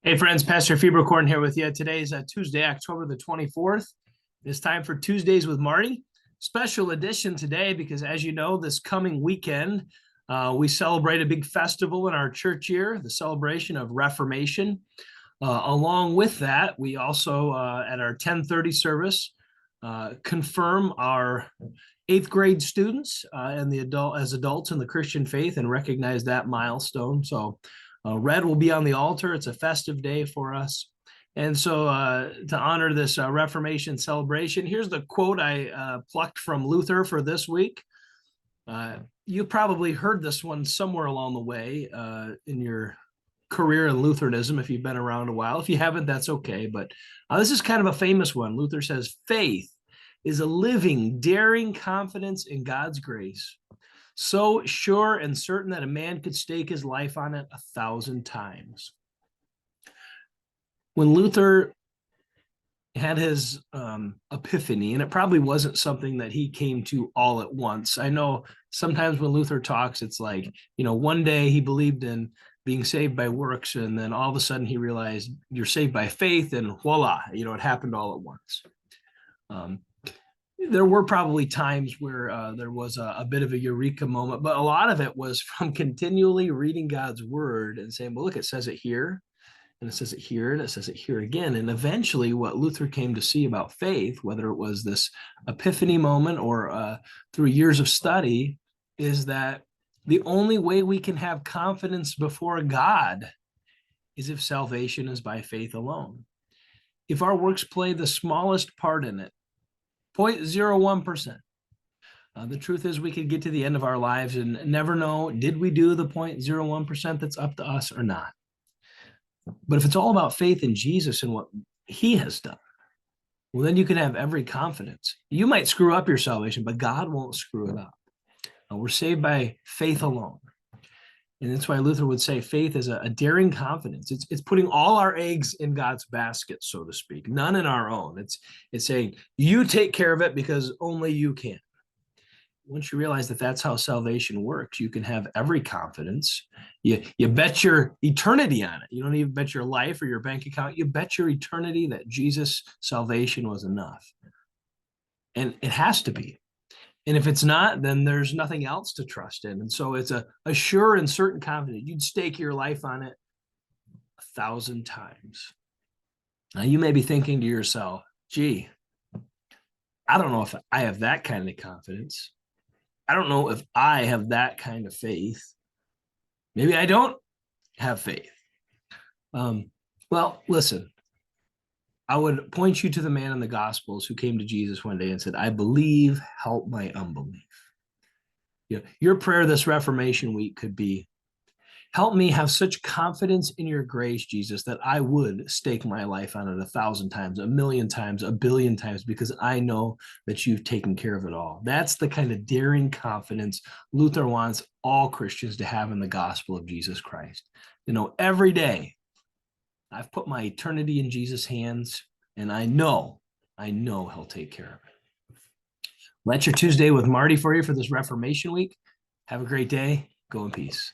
Hey friends, Pastor Fiebercorn here with you. Today is Tuesday, October the 24th. It's time for Tuesdays with Marty. Special edition today because, as you know, this coming weekend, we celebrate a big festival in our church year, the celebration of Reformation. Along with that, we also, at our 10:30 service, confirm our eighth grade students and the adults in the Christian faith and recognize that milestone. So red will be on the altar. It's a festive day for us. And so to honor this Reformation celebration, here's the quote I plucked from Luther for this week. You probably heard this one somewhere along the way in your career in Lutheranism if you've been around a while. If you haven't, that's okay. But this is kind of a famous one. Luther says, faith is a living, daring confidence in God's grace, so sure and certain that a man could stake his life on it 1,000 times. When Luther had his epiphany, and it probably wasn't something that he came to all at once. I know sometimes when Luther talks, it's like, one day he believed in being saved by works, and then all of a sudden he realized you're saved by faith, and voila, it happened all at once. There were probably times where there was a bit of a eureka moment, but a lot of it was from continually reading God's word and saying, well, look, it says it here, and it says it here, and it says it here again. And eventually what Luther came to see about faith, whether it was this epiphany moment or through years of study, is that the only way we can have confidence before God is if salvation is by faith alone. If our works play the smallest part in it, 0.01%. The truth is we could get to the end of our lives and never know, did we do the 0.01% that's up to us or not? But if it's all about faith in Jesus and what he has done, well, then you can have every confidence. You might screw up your salvation, but God won't screw it up. We're saved by faith alone. And that's why Luther would say faith is a daring confidence. It's putting all our eggs in God's basket, so to speak, none in our own. It's saying, you take care of it because only you can. Once you realize that that's how salvation works, you can have every confidence. You bet your eternity on it. You don't even bet your life or your bank account. You bet your eternity that Jesus' salvation was enough. And it has to be. And if it's not, then there's nothing else to trust in. And so it's a sure and certain confidence. You'd stake your life on it 1,000 times. Now, you may be thinking to yourself, gee, I don't know if I have that kind of confidence. I don't know if I have that kind of faith. Maybe I don't have faith. Well, listen, I would point you to the man in the Gospels who came to Jesus one day and said, I believe, help my unbelief. Your prayer this Reformation week could be, help me have such confidence in your grace, Jesus, that I would stake my life on it 1,000 times, 1,000,000 times, 1,000,000,000 times, because I know that you've taken care of it all. That's the kind of daring confidence Luther wants all Christians to have in the gospel of Jesus Christ. Every day, I've put my eternity in Jesus' hands, and I know he'll take care of it. Well, that's your Tuesday with Marty for you for this Reformation week. Have a great day. Go in peace.